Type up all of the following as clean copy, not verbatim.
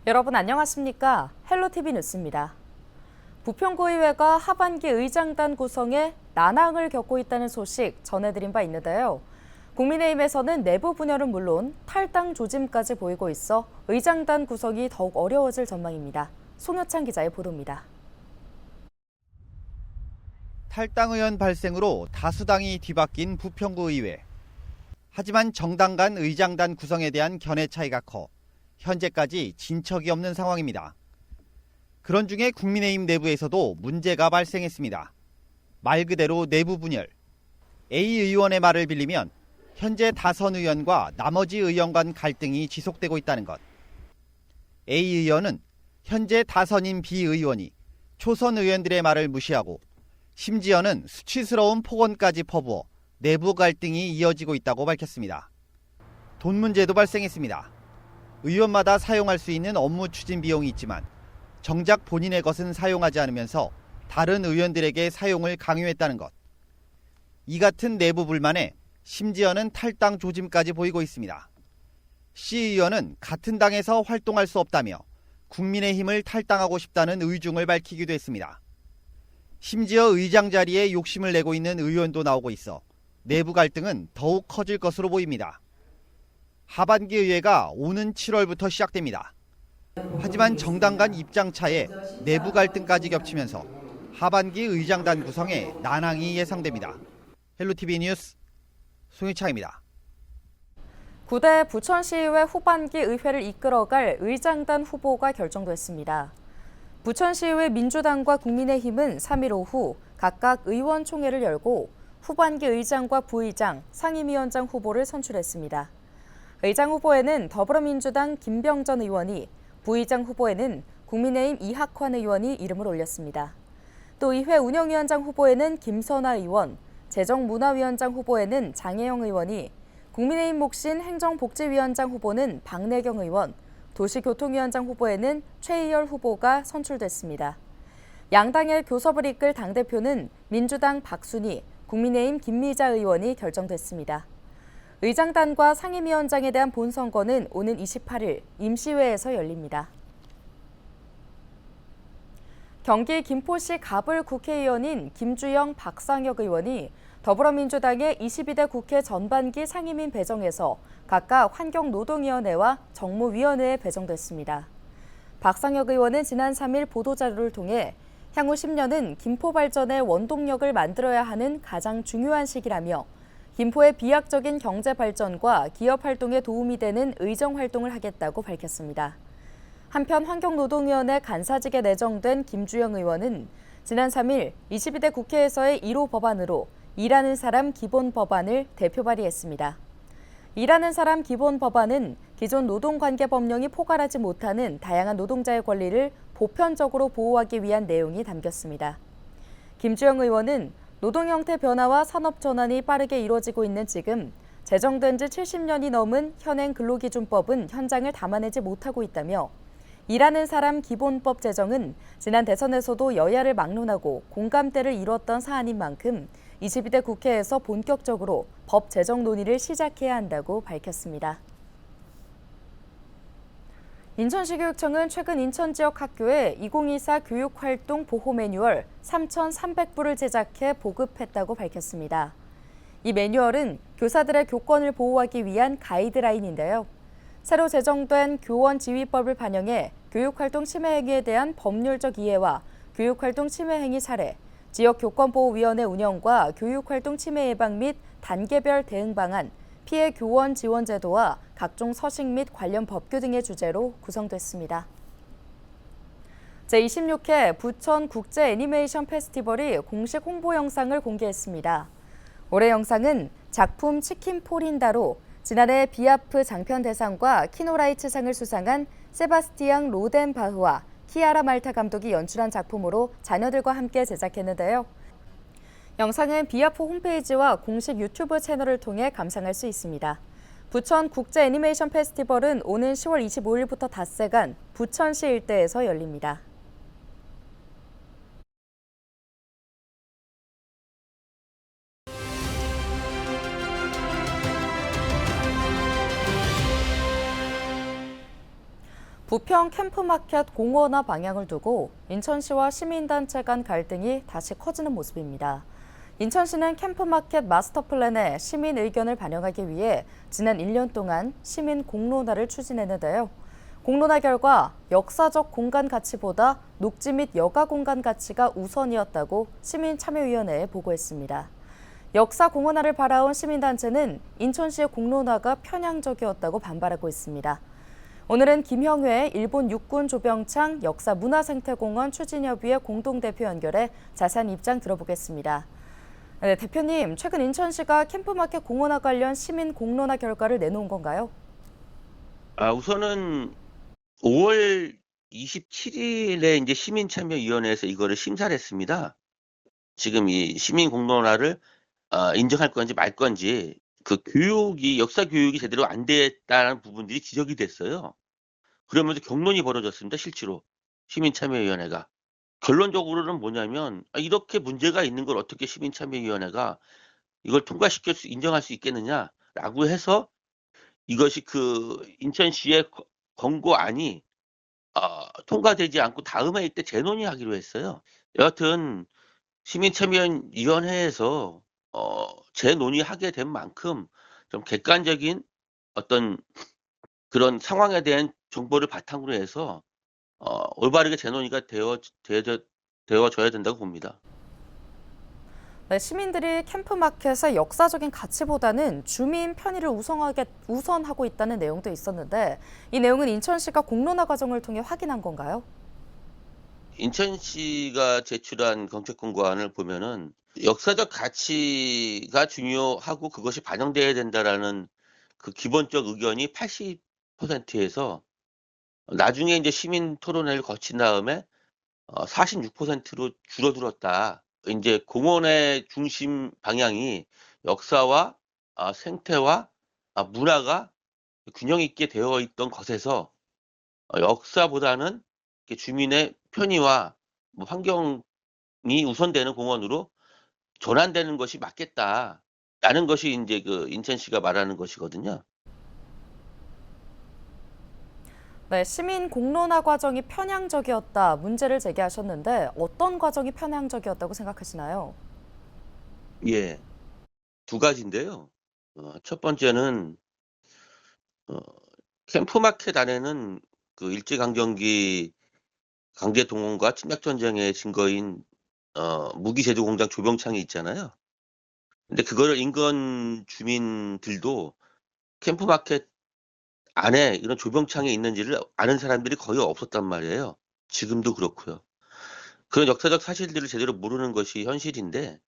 여러분 안녕하십니까? 헬로티비 뉴스입니다. 부평구의회가 하반기 의장단 구성에 난항을 겪고 있다는 소식 전해드린 바 있는데요. 국민의힘에서는 내부 분열은 물론 탈당 조짐까지 보이고 있어 의장단 구성이 더욱 어려워질 전망입니다. 송효찬 기자의 보도입니다. 탈당 의원 발생으로 다수당이 뒤바뀐 부평구의회. 하지만 정당 간 의장단 구성에 대한 견해 차이가 커 현재까지 진척이 없는 상황입니다. 그런 중에 국민의힘 내부에서도 문제가 발생했습니다. 말 그대로 내부 분열. A 의원의 말을 빌리면 현재 다선 의원과 나머지 의원 간 갈등이 지속되고 있다는 것. A 의원은 현재 다선인 B 의원이 초선 의원들의 말을 무시하고 심지어는 수치스러운 폭언까지 퍼부어 내부 갈등이 이어지고 있다고 밝혔습니다. 돈 문제도 발생했습니다. 의원마다 사용할 수 있는 업무 추진 비용이 있지만 정작 본인의 것은 사용하지 않으면서 다른 의원들에게 사용을 강요했다는 것. 이 같은 내부 불만에 심지어는 탈당 조짐까지 보이고 있습니다. C 의원은 같은 당에서 활동할 수 없다며 국민의힘을 탈당하고 싶다는 의중을 밝히기도 했습니다. 심지어 의장 자리에 욕심을 내고 있는 의원도 나오고 있어 내부 갈등은 더욱 커질 것으로 보입니다. 하반기 의회가 오는 7월부터 시작됩니다. 하지만 정당 간 입장 차에 내부 갈등까지 겹치면서 하반기 의장단 구성에 난항이 예상됩니다. 헬로티비 뉴스 송희창입니다. 9대 부천시의회 후반기 의회를 이끌어갈 의장단 후보가 결정됐습니다. 부천시의회 민주당과 국민의힘은 3일 오후 각각 의원총회를 열고 후반기 의장과 부의장, 상임위원장 후보를 선출했습니다. 의장 후보에는 더불어민주당 김병전 의원이, 부의장 후보에는 국민의힘 이학환 의원이 이름을 올렸습니다. 또 의회 운영위원장 후보에는 김선아 의원, 재정문화위원장 후보에는 장혜영 의원이, 국민의힘 몫인 행정복지위원장 후보는 박내경 의원, 도시교통위원장 후보에는 최희열 후보가 선출됐습니다. 양당의 교섭을 이끌 당대표는 민주당 박순희, 국민의힘 김미자 의원이 결정됐습니다. 의장단과 상임위원장에 대한 본선거는 오는 28일 임시회에서 열립니다. 경기 김포시 가불 국회의원인 김주영, 박상혁 의원이 더불어민주당의 22대 국회 전반기 상임위 배정에서 각각 환경노동위원회와 정무위원회에 배정됐습니다. 박상혁 의원은 지난 3일 보도자료를 통해 향후 10년은 김포 발전의 원동력을 만들어야 하는 가장 중요한 시기라며 김포의 비약적인 경제 발전과 기업 활동에 도움이 되는 의정 활동을 하겠다고 밝혔습니다. 한편 환경노동위원회 간사직에 내정된 김주영 의원은 지난 3일 22대 국회에서의 1호 법안으로 일하는 사람 기본 법안을 대표 발의했습니다. 일하는 사람 기본 법안은 기존 노동관계 법령이 포괄하지 못하는 다양한 노동자의 권리를 보편적으로 보호하기 위한 내용이 담겼습니다. 김주영 의원은 노동 형태 변화와 산업 전환이 빠르게 이루어지고 있는 지금 제정된 지 70년이 넘은 현행 근로기준법은 현장을 담아내지 못하고 있다며 일하는 사람 기본법 제정은 지난 대선에서도 여야를 막론하고 공감대를 이뤘던 사안인 만큼 22대 국회에서 본격적으로 법 제정 논의를 시작해야 한다고 밝혔습니다. 인천시 교육청은 최근 인천 지역 학교에 2024 교육활동 보호 매뉴얼 3,300부를 제작해 보급했다고 밝혔습니다. 이 매뉴얼은 교사들의 교권을 보호하기 위한 가이드라인인데요. 새로 제정된 교원지휘법을 반영해 교육활동 침해 행위에 대한 법률적 이해와 교육활동 침해 행위 사례, 지역교권보호위원회 운영과 교육활동 침해 예방 및 단계별 대응 방안, 피해 교원 지원 제도와 각종 서식 및 관련 법규 등의 주제로 구성됐습니다. 제26회 부천 국제 애니메이션 페스티벌이 공식 홍보 영상을 공개했습니다. 올해 영상은 작품 치킨 포린다로 지난해 비아프 장편 대상과 키노라이츠상을 수상한 세바스티앙 로덴바흐와 키아라 말타 감독이 연출한 작품으로 자녀들과 함께 제작했는데요. 영상은 비아프 홈페이지와 공식 유튜브 채널을 통해 감상할 수 있습니다. 부천 국제 애니메이션 페스티벌은 오는 10월 25일부터 닷새간 부천시 일대에서 열립니다. 부평 캠프마켓 공원화 방향을 두고 인천시와 시민단체 간 갈등이 다시 커지는 모습입니다. 인천시는 캠프마켓 마스터 플랜에 시민 의견을 반영하기 위해 지난 1년 동안 시민 공론화를 추진했는데요. 공론화 결과 역사적 공간 가치보다 녹지 및 여가 공간 가치가 우선이었다고 시민참여위원회에 보고했습니다. 역사 공원화를 바라온 시민단체는 인천시의 공론화가 편향적이었다고 반발하고 있습니다. 오늘은 김형회 일본 육군 조병창 역사문화생태공원 추진협의회 공동대표 연결해 자세한 입장 들어보겠습니다. 네, 대표님, 최근 인천시가 캠프마켓 공원화 관련 시민 공론화 결과를 내놓은 건가요? 우선은 5월 27일에 이제 시민참여위원회에서 이거를 심사를 했습니다. 지금 이 시민 공론화를 인정할 건지 말 건지 그 역사 교육이 제대로 안 됐다는 부분들이 지적이 됐어요. 그러면서 경론이 벌어졌습니다. 실제로 시민참여위원회가. 결론적으로는 뭐냐면 이렇게 문제가 있는 걸 어떻게 시민참여위원회가 이걸 인정할 수 있겠느냐라고 해서 이것이 그 인천시의 권고안이 통과되지 않고 다음에 이때 재논의하기로 했어요. 여하튼 시민참여위원회에서 재논의하게 된 만큼 좀 객관적인 어떤 그런 상황에 대한 정보를 바탕으로 해서 올바르게 재논의가 되어져야 된다고 봅니다. 네, 시민들이 캠프마켓의 역사적인 가치보다는 주민 편의를 우선하고 있다는 내용도 있었는데 이 내용은 인천시가 공론화 과정을 통해 확인한 건가요? 인천시가 제출한 정책공고안을 보면은 역사적 가치가 중요하고 그것이 반영돼야 된다라는 그 기본적 의견이 80%에서 나중에 이제 시민 토론회를 거친 다음에 46%로 줄어들었다. 이제 공원의 중심 방향이 역사와 생태와 문화가 균형 있게 되어 있던 것에서 역사보다는 주민의 편의와 환경이 우선되는 공원으로 전환되는 것이 맞겠다라는 것이 이제 그 인천시가 말하는 것이거든요. 네, 시민 공론화 과정이 편향적이었다 문제를 제기하셨는데 어떤 과정이 편향적이었다고 생각하시나요? 예, 두 가지인데요. 첫 번째는 캠프마켓 안에는 그 일제강점기 강제동원과 침략전쟁의 증거인 무기 제조 공장 조병창이 있잖아요. 근데 그거를 인근 주민들도 캠프마켓 안에 이런 조병창이 있는지를 아는 사람들이 거의 없었단 말이에요. 지금도 그렇고요. 그런 역사적 사실들을 제대로 모르는 것이 현실인데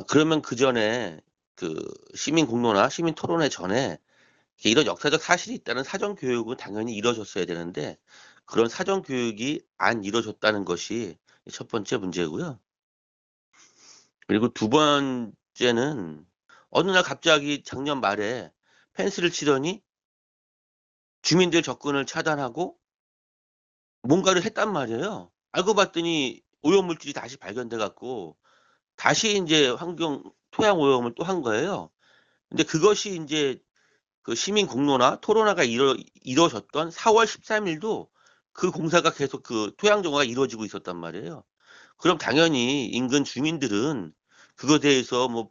그러면 그 전에 그 시민 공론화, 시민 토론회 전에 이런 역사적 사실이 있다는 사전 교육은 당연히 이루어졌어야 되는데 그런 사전 교육이 안 이루어졌다는 것이 첫 번째 문제고요. 그리고 두 번째는 어느 날 갑자기 작년 말에 펜스를 치더니 주민들 접근을 차단하고 뭔가를 했단 말이에요. 알고 봤더니 오염물질이 다시 발견돼 갖고 다시 이제 토양 오염을 또 한 거예요. 근데 그것이 이제 그 시민 공론화, 토론화가 이루어졌던 4월 13일도 그 공사가 계속 그 토양 정화가 이루어지고 있었단 말이에요. 그럼 당연히 인근 주민들은 그거에 대해서 뭐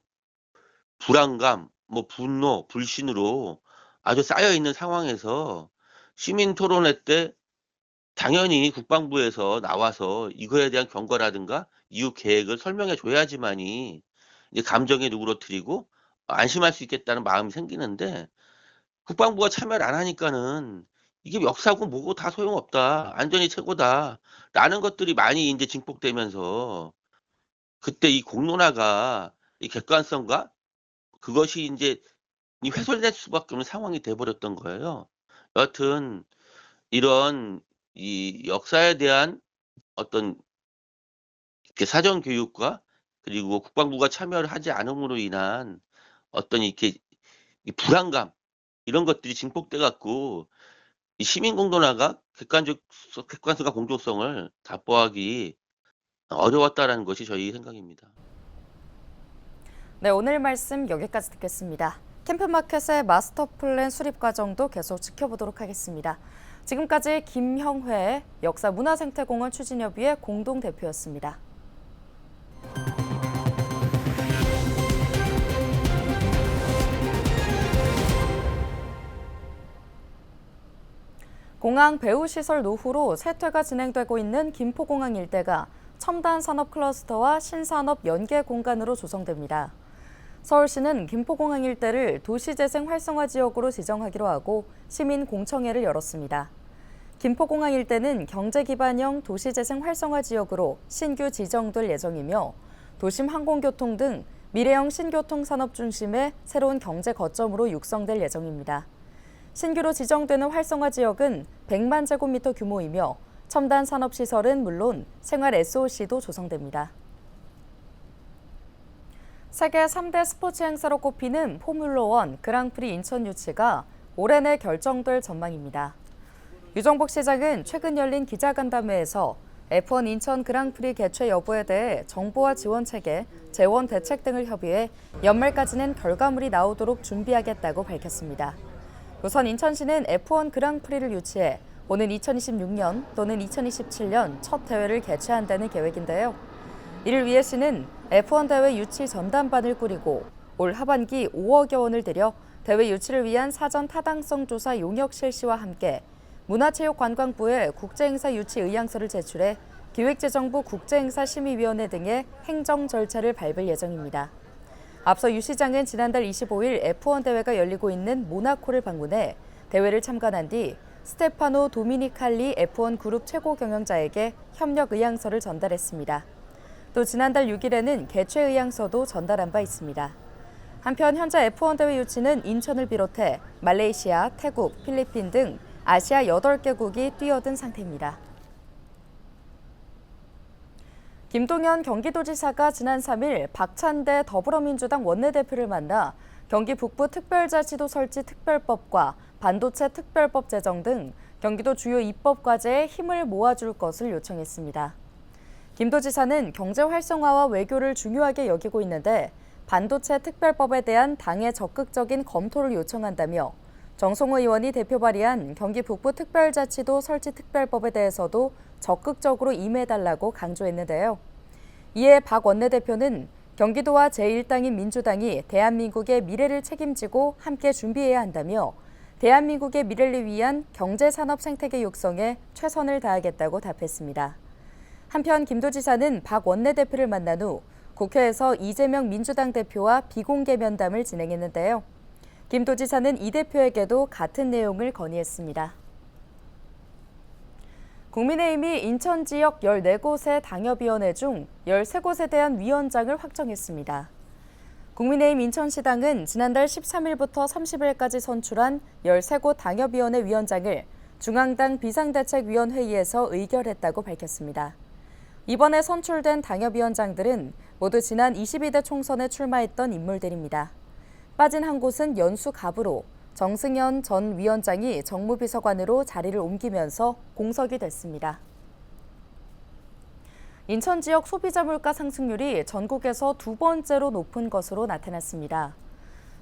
불안감, 뭐 분노, 불신으로 아주 쌓여 있는 상황에서 시민 토론회 때 당연히 국방부에서 나와서 이거에 대한 경과라든가 이후 계획을 설명해 줘야지만이 이제 감정에 누그러뜨리고 안심할 수 있겠다는 마음이 생기는데 국방부가 참여를 안 하니까는 이게 역사고 뭐고 다 소용없다. 안전이 최고다. 라는 것들이 많이 이제 증폭되면서 그때 이 공론화가 이 객관성과 그것이 이제 훼손될 수밖에 없는 상황이 돼버렸던 거예요. 여하튼 이런 이 역사에 대한 어떤 이렇게 사전 교육과 그리고 국방부가 참여를 하지 않음으로 인한 어떤 이렇게 이 불안감 이런 것들이 증폭돼 갖고 이 시민 공론화가 객관성과 공정성을 답보하기 어려웠다라는 것이 저희 생각입니다. 네, 오늘 말씀 여기까지 듣겠습니다. 캠프마켓의 마스터 플랜 수립 과정도 계속 지켜보도록 하겠습니다. 지금까지 김형회 역사문화생태공원 추진협의회 공동대표였습니다. 공항 배후시설 노후로 쇠퇴가 진행되고 있는 김포공항 일대가 첨단 산업 클러스터와 신산업 연계 공간으로 조성됩니다. 서울시는 김포공항 일대를 도시재생 활성화 지역으로 지정하기로 하고 시민 공청회를 열었습니다. 김포공항 일대는 경제기반형 도시재생 활성화 지역으로 신규 지정될 예정이며 도심 항공교통 등 미래형 신교통산업 중심의 새로운 경제 거점으로 육성될 예정입니다. 신규로 지정되는 활성화 지역은 100만 제곱미터 규모이며 첨단 산업시설은 물론 생활 SOC도 조성됩니다. 세계 3대 스포츠 행사로 꼽히는 포뮬러1 그랑프리 인천 유치가 올해 내 결정될 전망입니다. 유정복 시장은 최근 열린 기자간담회에서 F1 인천 그랑프리 개최 여부에 대해 정부와 지원체계, 재원 대책 등을 협의해 연말까지는 결과물이 나오도록 준비하겠다고 밝혔습니다. 우선 인천시는 F1 그랑프리를 유치해 오는 2026년 또는 2027년 첫 대회를 개최한다는 계획인데요. 이를 위해 시는 F1 대회 유치 전담반을 꾸리고 올 하반기 5억여 원을 들여 대회 유치를 위한 사전 타당성 조사 용역 실시와 함께 문화체육관광부에 국제행사 유치 의향서를 제출해 기획재정부 국제행사심의위원회 등의 행정 절차를 밟을 예정입니다. 앞서 유 시장은 지난달 25일 F1 대회가 열리고 있는 모나코를 방문해 대회를 참관한 뒤 스테파노 도미니칼리 F1 그룹 최고 경영자에게 협력 의향서를 전달했습니다. 또 지난달 6일에는 개최 의향서도 전달한 바 있습니다. 한편 현재 F1 대회 유치는 인천을 비롯해 말레이시아, 태국, 필리핀 등 아시아 8개국이 뛰어든 상태입니다. 김동연 경기도지사가 지난 3일 박찬대 더불어민주당 원내대표를 만나 경기 북부 특별자치도 설치 특별법과 반도체 특별법 제정 등 경기도 주요 입법 과제에 힘을 모아줄 것을 요청했습니다. 김 도지사는 경제 활성화와 외교를 중요하게 여기고 있는데 반도체 특별법에 대한 당의 적극적인 검토를 요청한다며 정성호 의원이 대표 발의한 경기 북부 특별자치도 설치 특별법에 대해서도 적극적으로 임해달라고 강조했는데요. 이에 박 원내대표는 경기도와 제1당인 민주당이 대한민국의 미래를 책임지고 함께 준비해야 한다며 대한민국의 미래를 위한 경제산업 생태계 육성에 최선을 다하겠다고 답했습니다. 한편 김 도지사는 박 원내대표를 만난 후 국회에서 이재명 민주당 대표와 비공개 면담을 진행했는데요. 김 도지사는 이 대표에게도 같은 내용을 건의했습니다. 국민의힘이 인천 지역 14곳의 당협위원회 중 13곳에 대한 위원장을 확정했습니다. 국민의힘 인천시당은 지난달 13일부터 30일까지 선출한 13곳 당협위원회 위원장을 중앙당 비상대책위원회의에서 의결했다고 밝혔습니다. 이번에 선출된 당협위원장들은 모두 지난 22대 총선에 출마했던 인물들입니다. 빠진 한 곳은 연수갑으로 정승현 전 위원장이 정무비서관으로 자리를 옮기면서 공석이 됐습니다. 인천 지역 소비자 물가 상승률이 전국에서 두 번째로 높은 것으로 나타났습니다.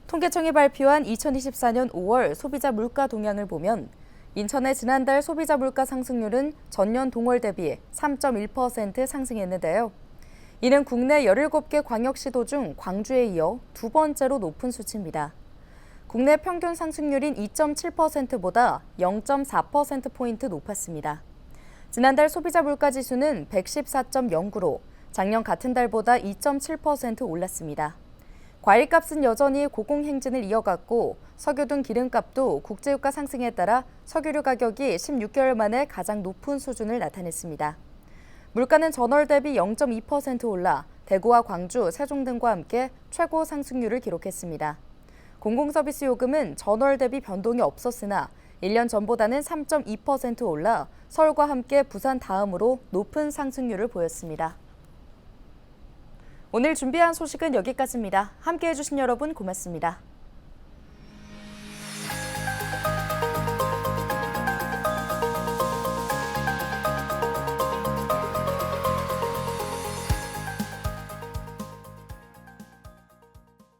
통계청이 발표한 2024년 5월 소비자 물가 동향을 보면 인천의 지난달 소비자 물가 상승률은 전년 동월 대비 3.1% 상승했는데요. 이는 국내 17개 광역시도 중 광주에 이어 두 번째로 높은 수치입니다. 국내 평균 상승률인 2.7%보다 0.4%포인트 높았습니다. 지난달 소비자 물가 지수는 114.09로 작년 같은 달보다 2.7% 올랐습니다. 과일값은 여전히 고공행진을 이어갔고 석유 등 기름값도 국제유가 상승에 따라 석유류 가격이 16개월 만에 가장 높은 수준을 나타냈습니다. 물가는 전월 대비 0.2% 올라 대구와 광주, 세종 등과 함께 최고 상승률을 기록했습니다. 공공서비스 요금은 전월 대비 변동이 없었으나 1년 전보다는 3.2% 올라 서울과 함께 부산 다음으로 높은 상승률을 보였습니다. 오늘 준비한 소식은 여기까지입니다. 함께해 주신 여러분 고맙습니다.